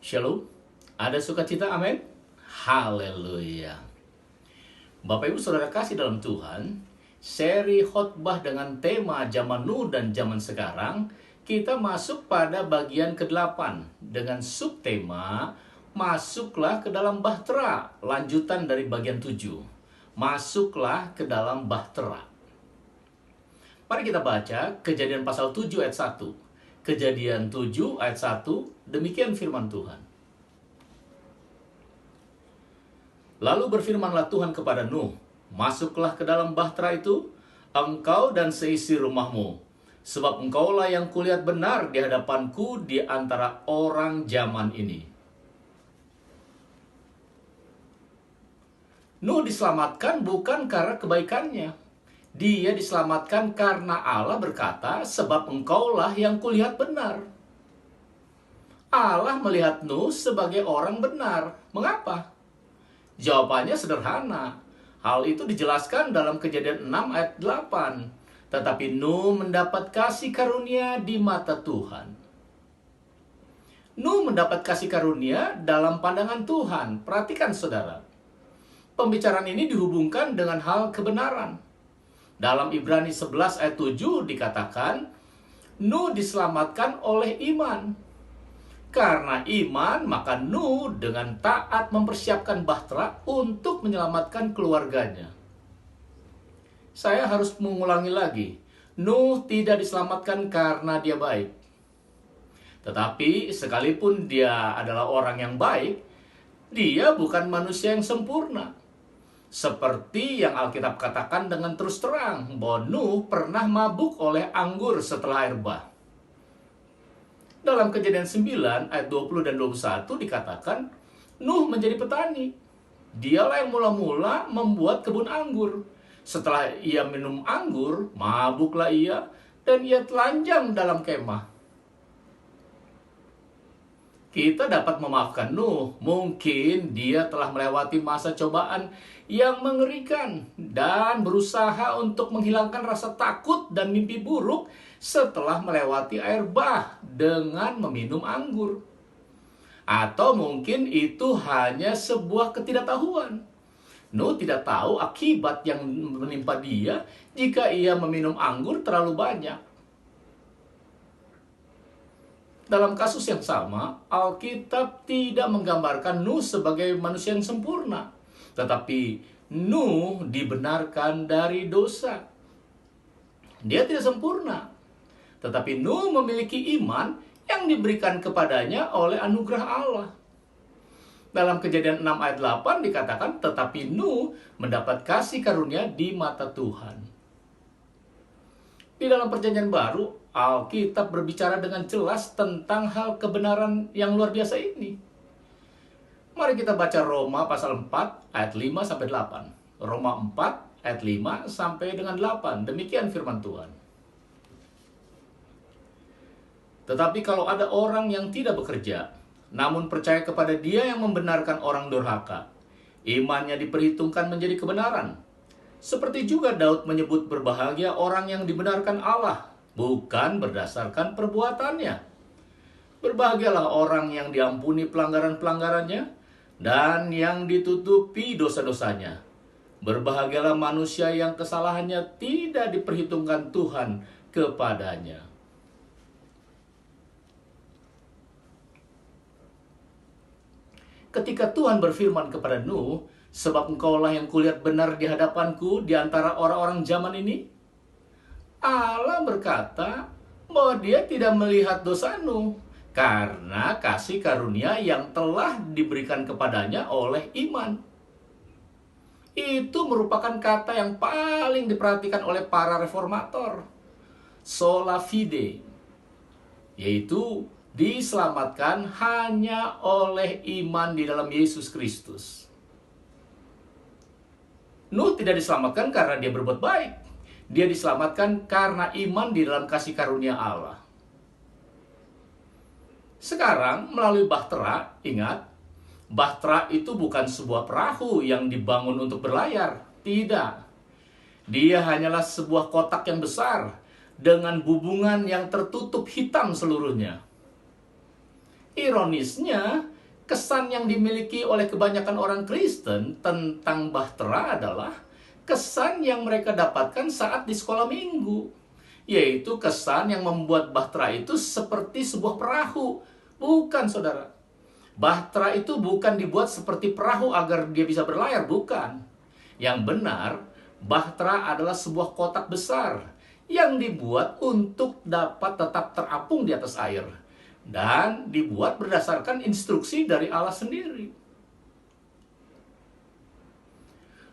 Shalom, ada sukacita, amin? Haleluya. Bapak Ibu Saudara kasih dalam Tuhan, seri khotbah dengan tema zaman Nuh dan zaman sekarang, kita masuk pada bagian ke-8 dengan subtema Masuklah ke dalam bahtera, lanjutan dari bagian 7. Masuklah ke dalam bahtera. Mari kita baca Kejadian pasal 7 ayat 1. Kejadian 7 ayat 1, demikian firman Tuhan. Lalu berfirmanlah Tuhan kepada Nuh, masuklah ke dalam bahtera itu, engkau dan seisi rumahmu, sebab engkaulah yang kulihat benar di hadapanku di antara orang zaman ini. Nuh diselamatkan bukan karena kebaikannya. Dia diselamatkan karena Allah berkata, sebab engkaulah yang kulihat benar. Allah melihat Nuh sebagai orang benar. Mengapa? Jawabannya sederhana. Hal itu dijelaskan dalam Kejadian 6 ayat 8. Tetapi Nuh mendapat kasih karunia di mata Tuhan. Nuh mendapat kasih karunia dalam pandangan Tuhan. Perhatikan saudara. Pembicaraan ini dihubungkan dengan hal kebenaran. Dalam Ibrani 11 ayat 7 dikatakan, Nuh diselamatkan oleh iman. Karena iman, maka Nuh dengan taat mempersiapkan bahtera untuk menyelamatkan keluarganya. Saya harus mengulangi lagi, Nuh tidak diselamatkan karena dia baik. Tetapi sekalipun dia adalah orang yang baik, dia bukan manusia yang sempurna. Seperti yang Alkitab katakan dengan terus terang, bahwa Nuh pernah mabuk oleh anggur setelah air bah. Dalam Kejadian 9 ayat 20 dan 21 dikatakan, Nuh menjadi petani. Dialah yang mula-mula membuat kebun anggur. Setelah ia minum anggur, mabuklah ia, dan ia telanjang dalam kemah. Kita dapat memaafkan Nuh, mungkin dia telah melewati masa cobaan yang mengerikan dan berusaha untuk menghilangkan rasa takut dan mimpi buruk setelah melewati air bah dengan meminum anggur. Atau mungkin itu hanya sebuah ketidaktahuan. Nuh tidak tahu akibat yang menimpa dia jika ia meminum anggur terlalu banyak. Dalam kasus yang sama, Alkitab tidak menggambarkan Nuh sebagai manusia yang sempurna. Tetapi Nuh dibenarkan dari dosa. Dia tidak sempurna. Tetapi Nuh memiliki iman yang diberikan kepadanya oleh anugerah Allah. Dalam Kejadian 6 ayat 8 dikatakan, tetapi Nuh mendapat kasih karunia di mata Tuhan. Di dalam Perjanjian Baru, Alkitab berbicara dengan jelas tentang hal kebenaran yang luar biasa ini. Mari kita baca Roma pasal 4 ayat 5 sampai 8. Roma 4 ayat 5 sampai dengan 8. Demikian firman Tuhan. Tetapi kalau ada orang yang tidak bekerja, namun percaya kepada Dia yang membenarkan orang durhaka, imannya diperhitungkan menjadi kebenaran. Seperti juga Daud menyebut berbahagia orang yang dibenarkan Allah, bukan berdasarkan perbuatannya. Berbahagialah orang yang diampuni pelanggaran-pelanggarannya dan yang ditutupi dosa-dosanya. Berbahagialah manusia yang kesalahannya tidak diperhitungkan Tuhan kepadanya. Ketika Tuhan berfirman kepada Nuh, sebab engkaulah yang kulihat benar di hadapanku di antara orang-orang zaman ini, Allah berkata bahwa Dia tidak melihat dosa Nuh karena kasih karunia yang telah diberikan kepadanya oleh iman. Itu merupakan kata yang paling diperhatikan oleh para reformator, sola fide, yaitu diselamatkan hanya oleh iman di dalam Yesus Kristus. Nuh tidak diselamatkan karena dia berbuat baik. Dia diselamatkan karena iman di dalam kasih karunia Allah. Sekarang melalui bahtera, ingat, bahtera itu bukan sebuah perahu yang dibangun untuk berlayar. Tidak. Dia hanyalah sebuah kotak yang besar dengan bubungan yang tertutup hitam seluruhnya. Ironisnya, Kesan yang dimiliki oleh kebanyakan orang Kristen tentang bahtera adalah kesan yang mereka dapatkan saat di sekolah minggu, yaitu kesan yang membuat bahtera itu seperti sebuah perahu. Bukan, saudara. Bahtera itu bukan dibuat seperti perahu agar dia bisa berlayar, bukan. Yang benar, bahtera adalah sebuah kotak besar yang dibuat untuk dapat tetap terapung di atas air, dan dibuat berdasarkan instruksi dari Allah sendiri.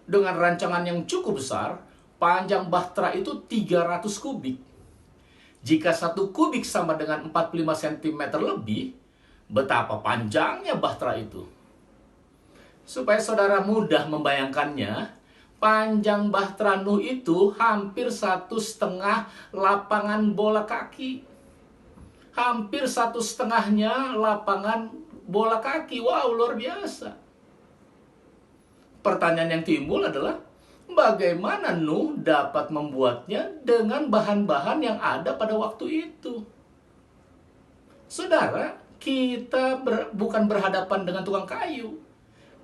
Dengan rancangan yang cukup besar, panjang bahtera itu 300 kubik. Jika 1 kubik sama dengan 45 cm lebih, betapa panjangnya bahtera itu. Supaya saudara mudah membayangkannya, panjang bahtera Nuh itu hampir 1,5 lapangan bola kaki. Hampir 1,5-nya lapangan bola kaki. Wow, luar biasa. Pertanyaan yang timbul adalah, bagaimana Nuh dapat membuatnya dengan bahan-bahan yang ada pada waktu itu? Saudara, kita bukan berhadapan dengan tukang kayu,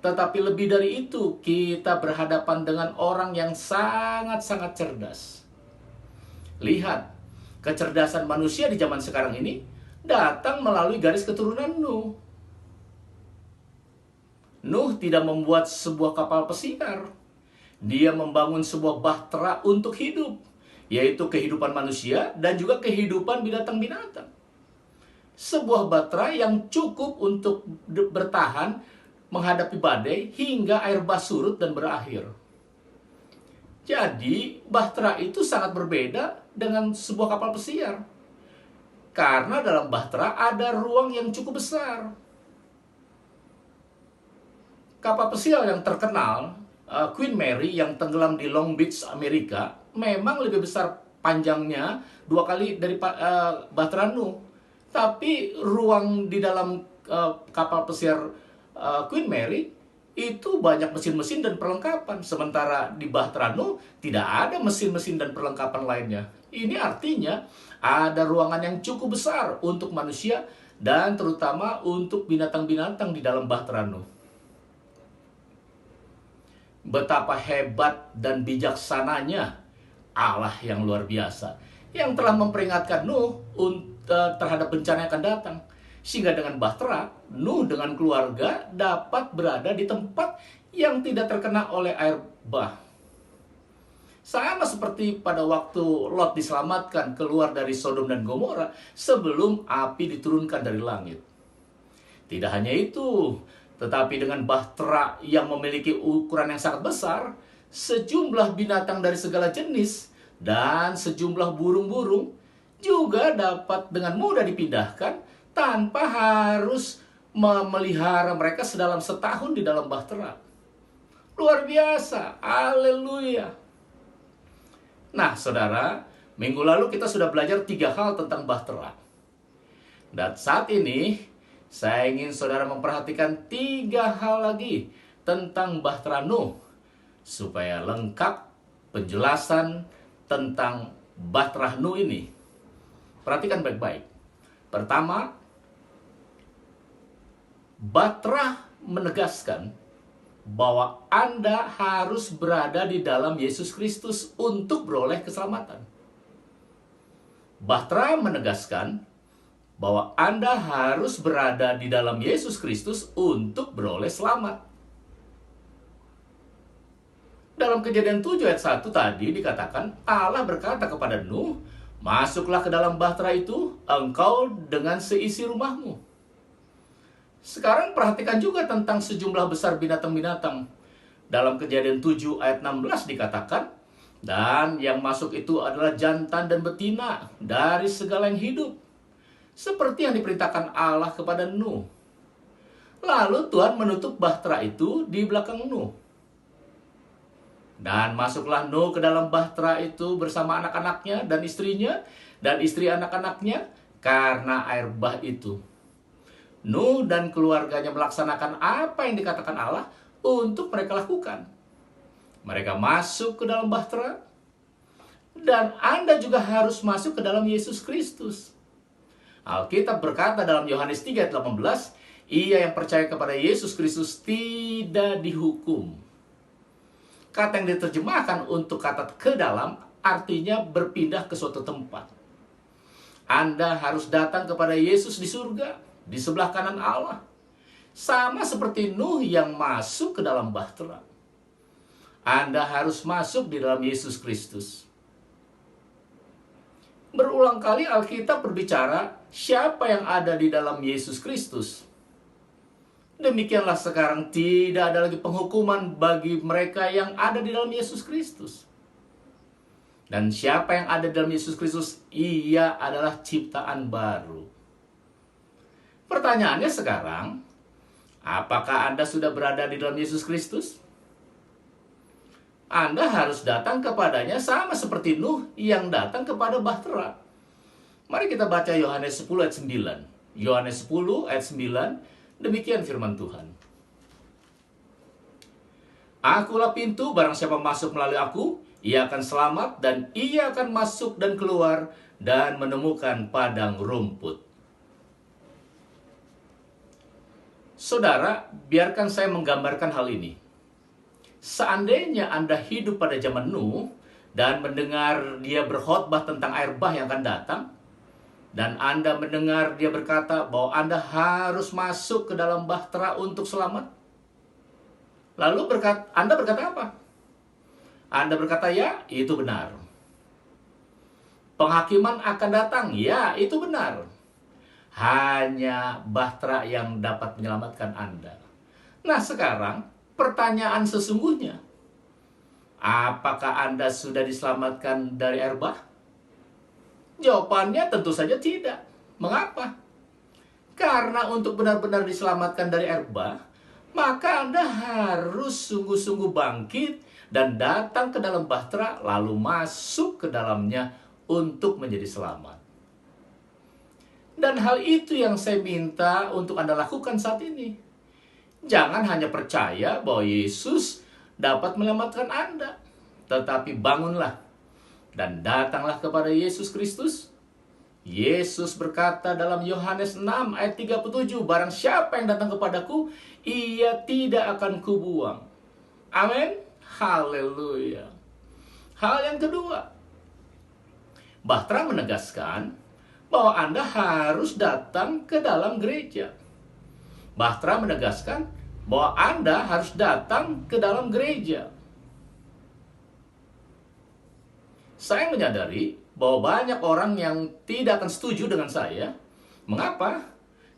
tetapi lebih dari itu, kita berhadapan dengan orang yang sangat-sangat cerdas. Lihat, kecerdasan manusia di zaman sekarang ini datang melalui garis keturunan Nuh. Nuh tidak membuat sebuah kapal pesiar. Dia membangun sebuah bahtera untuk hidup, yaitu kehidupan manusia dan juga kehidupan binatang-binatang. Sebuah bahtera yang cukup untuk bertahan menghadapi badai hingga air bah surut dan berakhir. Jadi, bahtera itu sangat berbeda dengan sebuah kapal pesiar. Karena dalam bahtera ada ruang yang cukup besar. Kapal pesiar yang terkenal, Queen Mary yang tenggelam di Long Beach, Amerika, memang lebih besar panjangnya 2 kali dari bahtera Nuh. Tapi ruang di dalam kapal pesiar Queen Mary itu banyak mesin-mesin dan perlengkapan. Sementara di bahtera Nuh tidak ada mesin-mesin dan perlengkapan lainnya. Ini artinya ada ruangan yang cukup besar untuk manusia dan terutama untuk binatang-binatang di dalam bahtera Nuh. Betapa hebat dan bijaksananya Allah yang luar biasa, yang telah memperingatkan Nuh terhadap bencana yang akan datang. Sehingga dengan bahtera, Nuh dengan keluarga dapat berada di tempat yang tidak terkena oleh air bah. Sama seperti pada waktu Lot diselamatkan keluar dari Sodom dan Gomora sebelum api diturunkan dari langit. Tidak hanya itu, tetapi dengan bahtera yang memiliki ukuran yang sangat besar, sejumlah binatang dari segala jenis dan sejumlah burung-burung juga dapat dengan mudah dipindahkan tanpa harus memelihara mereka sedalam setahun di dalam bahtera. Luar biasa, haleluya. Nah, saudara, minggu lalu kita sudah belajar 3 hal tentang bahtera. Dan saat ini, saya ingin saudara memperhatikan 3 hal lagi tentang bahtera Nuh, supaya lengkap penjelasan tentang bahtera Nuh ini. Perhatikan baik-baik. Pertama, bahtera menegaskan bahwa Anda harus berada di dalam Yesus Kristus untuk beroleh keselamatan. Bahtera menegaskan bahwa Anda harus berada di dalam Yesus Kristus untuk beroleh selamat. Dalam Kejadian 7 ayat 1 tadi dikatakan, Allah berkata kepada Nuh, masuklah ke dalam bahtera itu, engkau dengan seisi rumahmu. Sekarang perhatikan juga tentang sejumlah besar binatang-binatang. Dalam Kejadian 7 ayat 16 dikatakan, dan yang masuk itu adalah jantan dan betina dari segala yang hidup, seperti yang diperintahkan Allah kepada Nuh. Lalu Tuhan menutup bahtera itu di belakang Nuh. Dan masuklah Nuh ke dalam bahtera itu bersama anak-anaknya dan istrinya, dan istri anak-anaknya, karena air bah itu. Nuh dan keluarganya melaksanakan apa yang dikatakan Allah untuk mereka lakukan. Mereka masuk ke dalam bahtera, dan Anda juga harus masuk ke dalam Yesus Kristus. Alkitab berkata dalam Yohanes 3 ayat 18, Ia yang percaya kepada Yesus Kristus tidak dihukum. Kata yang diterjemahkan untuk kata ke dalam artinya berpindah ke suatu tempat. Anda harus datang kepada Yesus di surga, di sebelah kanan Allah. Sama seperti Nuh yang masuk ke dalam bahtera. Anda harus masuk di dalam Yesus Kristus. Berulang kali Alkitab berbicara siapa yang ada di dalam Yesus Kristus. Demikianlah sekarang tidak ada lagi penghukuman bagi mereka yang ada di dalam Yesus Kristus. Dan siapa yang ada di dalam Yesus Kristus, ia adalah ciptaan baru. Pertanyaannya sekarang, apakah Anda sudah berada di dalam Yesus Kristus? Anda harus datang kepadanya sama seperti Nuh yang datang kepada bahtera. Mari kita baca Yohanes 10 ayat 9. Yohanes 10 ayat 9, demikian firman Tuhan. Akulah pintu, barang siapa masuk melalui aku, ia akan selamat dan ia akan masuk dan keluar dan menemukan padang rumput. Saudara, biarkan saya menggambarkan hal ini. Seandainya Anda hidup pada zaman Nuh dan mendengar dia berkhotbah tentang air bah yang akan datang, dan Anda mendengar dia berkata bahwa Anda harus masuk ke dalam bahtera untuk selamat, lalu Anda berkata apa? Anda berkata, ya, itu benar. Penghakiman akan datang, ya, itu benar. Hanya bahtera yang dapat menyelamatkan Anda. Nah, sekarang pertanyaan sesungguhnya, apakah Anda sudah diselamatkan dari air bah? Jawabannya tentu saja tidak. Mengapa? Karena untuk benar-benar diselamatkan dari air bah, maka Anda harus sungguh-sungguh bangkit dan datang ke dalam bahtera, lalu masuk ke dalamnya untuk menjadi selamat. Dan hal itu yang saya minta untuk Anda lakukan saat ini. Jangan hanya percaya bahwa Yesus dapat menyelamatkan Anda, tetapi bangunlah dan datanglah kepada Yesus Kristus. Yesus berkata dalam Yohanes 6 ayat 37, barang siapa yang datang kepadaku, ia tidak akan kubuang. Amin. Haleluya. Hal yang kedua, bahtera menegaskan bahwa Anda harus datang ke dalam gereja. Bahtera menegaskan bahwa Anda harus datang ke dalam gereja. Saya menyadari bahwa banyak orang yang tidak akan setuju dengan saya. Mengapa?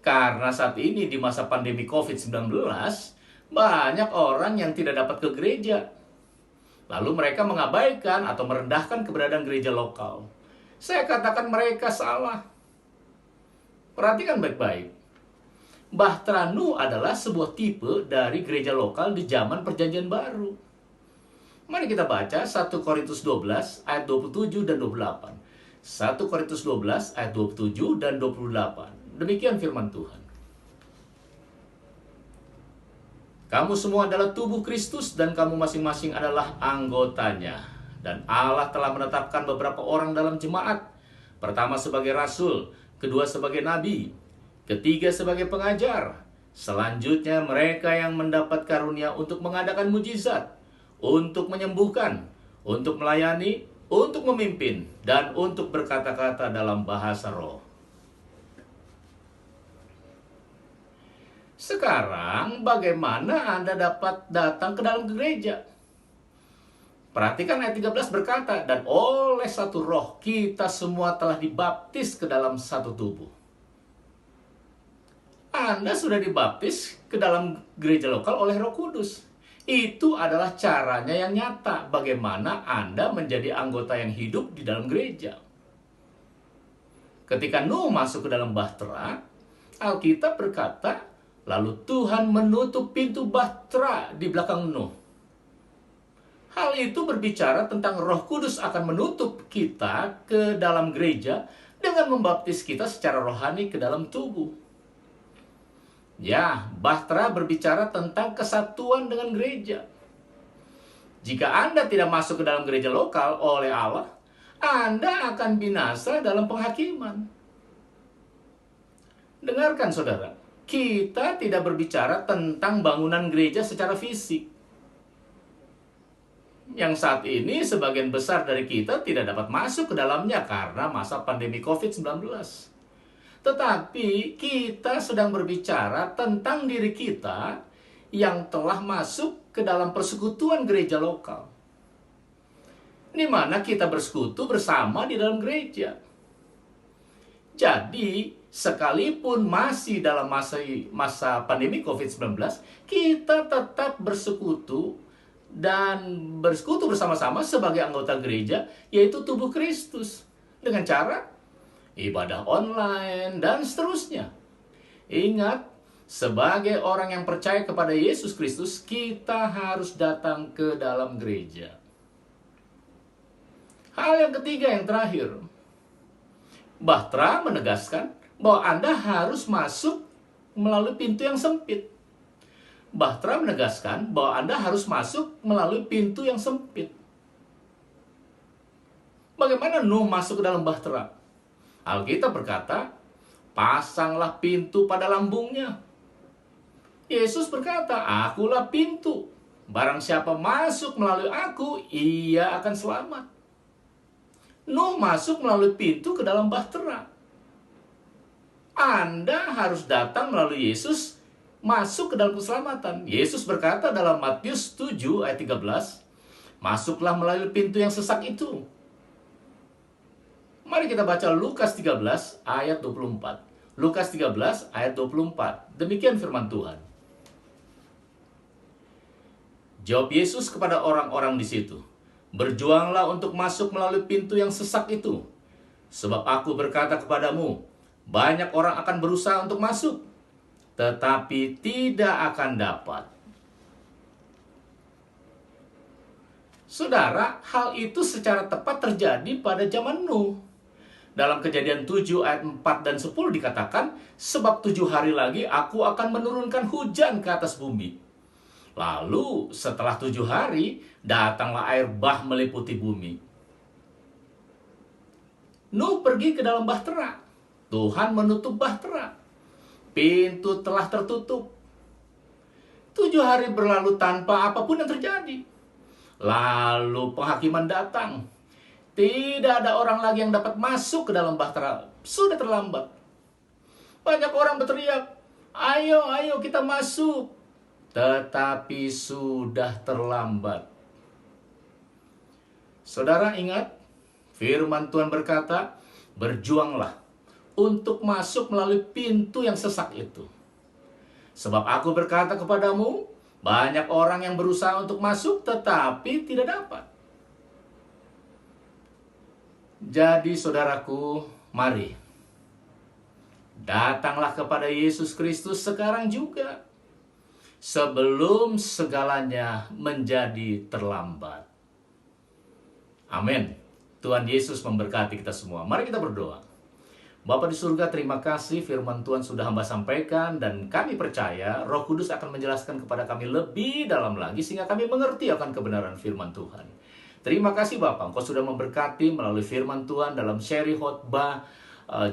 Karena saat ini di masa pandemi COVID-19, banyak orang yang tidak dapat ke gereja. Lalu mereka mengabaikan atau merendahkan keberadaan gereja lokal. Saya katakan mereka salah. Perhatikan baik-baik. Bahtera Nuh adalah sebuah tipe dari gereja lokal di zaman Perjanjian Baru. Mari kita baca 1 Korintus 12 ayat 27 dan 28. 1 Korintus 12 ayat 27 dan 28. Demikian firman Tuhan. Kamu semua adalah tubuh Kristus dan kamu masing-masing adalah anggotanya. Dan Allah telah menetapkan beberapa orang dalam jemaat. Pertama sebagai rasul, kedua sebagai nabi, ketiga sebagai pengajar. Selanjutnya mereka yang mendapat karunia untuk mengadakan mujizat, untuk menyembuhkan, untuk melayani, untuk memimpin, dan untuk berkata-kata dalam bahasa roh. Sekarang bagaimana Anda dapat datang ke dalam gereja? Perhatikan ayat 13 berkata, dan oleh satu roh kita semua telah dibaptis ke dalam satu tubuh. Anda sudah dibaptis ke dalam gereja lokal oleh Roh Kudus. Itu adalah caranya yang nyata bagaimana Anda menjadi anggota yang hidup di dalam gereja. Ketika Nuh masuk ke dalam bahtera, Alkitab berkata, lalu Tuhan menutup pintu bahtera di belakang Nuh. Hal itu berbicara tentang Roh Kudus akan menutup kita ke dalam gereja dengan membaptis kita secara rohani ke dalam tubuh. Ya, bahtera berbicara tentang kesatuan dengan gereja. Jika Anda tidak masuk ke dalam gereja lokal oleh Allah, Anda akan binasa dalam penghakiman. Dengarkan saudara, kita tidak berbicara tentang bangunan gereja secara fisik. Yang saat ini sebagian besar dari kita tidak dapat masuk ke dalamnya karena masa pandemi COVID-19. Tetapi kita sedang berbicara tentang diri kita yang telah masuk ke dalam persekutuan gereja lokal, di mana kita bersekutu bersama di dalam gereja. Jadi, sekalipun masih dalam masa pandemi COVID-19, kita tetap bersekutu dan bersekutu bersama-sama sebagai anggota gereja, yaitu tubuh Kristus, dengan cara ibadah online, dan seterusnya. Ingat, sebagai orang yang percaya kepada Yesus Kristus, kita harus datang ke dalam gereja. Hal yang ketiga, yang terakhir, Bahtera menegaskan bahwa Anda harus masuk melalui pintu yang sempit. Bahtera menegaskan bahwa Anda harus masuk melalui pintu yang sempit. Bagaimana Nuh masuk ke dalam Bahtera? Alkitab berkata, pasanglah pintu pada lambungnya. Yesus berkata, akulah pintu. Barang siapa masuk melalui aku, ia akan selamat. Nuh masuk melalui pintu ke dalam Bahtera. Anda harus datang melalui Yesus, masuk ke dalam keselamatan. Yesus berkata dalam Matius 7 ayat 13, masuklah melalui pintu yang sesak itu. Mari kita baca Lukas 13 ayat 24. Lukas 13 ayat 24. Demikian firman Tuhan. Jawab Yesus kepada orang-orang di situ, berjuanglah untuk masuk melalui pintu yang sesak itu. Sebab aku berkata kepadamu, banyak orang akan berusaha untuk masuk, tetapi tidak akan dapat. Saudara, hal itu secara tepat terjadi pada zaman Nuh. Dalam Kejadian 7 ayat 4 dan 10 dikatakan, sebab 7 hari lagi aku akan menurunkan hujan ke atas bumi. Lalu setelah 7 hari, datanglah air bah meliputi bumi. Nuh pergi ke dalam Bahtera. Tuhan menutup Bahtera. Pintu telah tertutup. 7 hari berlalu tanpa apapun yang terjadi. Lalu penghakiman datang. Tidak ada orang lagi yang dapat masuk ke dalam Bahtera. Sudah terlambat. Banyak orang berteriak, ayo, ayo kita masuk. Tetapi sudah terlambat. Saudara ingat, firman Tuhan berkata, berjuanglah untuk masuk melalui pintu yang sesak itu. Sebab aku berkata kepadamu, banyak orang yang berusaha untuk masuk tetapi tidak dapat. Jadi saudaraku, mari datanglah kepada Yesus Kristus sekarang juga, sebelum segalanya menjadi terlambat. Amin. Tuhan Yesus memberkati kita semua. Mari kita berdoa. Bapa di surga, terima kasih firman Tuhan sudah hamba sampaikan, dan kami percaya Roh Kudus akan menjelaskan kepada kami lebih dalam lagi sehingga kami mengerti akan kebenaran firman Tuhan. Terima kasih Bapak, Engkau sudah memberkati melalui firman Tuhan dalam seri khotbah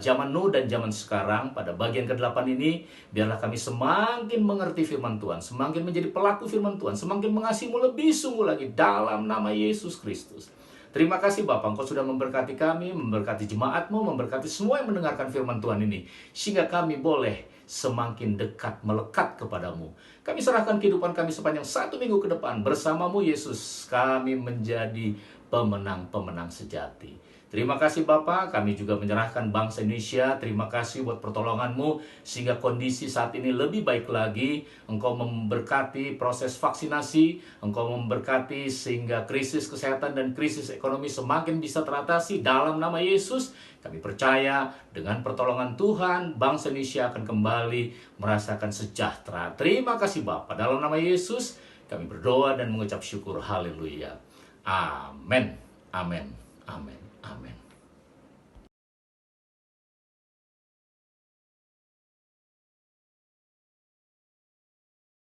zaman Nuh dan zaman sekarang. Pada bagian ke-8 ini, biarlah kami semakin mengerti firman Tuhan, semakin menjadi pelaku firman Tuhan, semakin mengasihi-Mu lebih sungguh lagi dalam nama Yesus Kristus. Terima kasih Bapak, Engkau sudah memberkati kami, memberkati jemaat-Mu, memberkati semua yang mendengarkan firman Tuhan ini, sehingga kami boleh semakin dekat, melekat kepadamu. Kami serahkan kehidupan kami sepanjang 1 minggu ke depan. Bersamamu Yesus, kami menjadi pemenang-pemenang sejati. Terima kasih Bapak, kami juga menyerahkan bangsa Indonesia. Terima kasih buat pertolongan-Mu, sehingga kondisi saat ini lebih baik lagi. Engkau memberkati proses vaksinasi, Engkau memberkati sehingga krisis kesehatan dan krisis ekonomi semakin bisa teratasi. Dalam nama Yesus, kami percaya dengan pertolongan Tuhan, bangsa Indonesia akan kembali merasakan sejahtera. Terima kasih Bapak, dalam nama Yesus, kami berdoa dan mengucap syukur. Haleluya. Amin. Amin. Amin. Amin.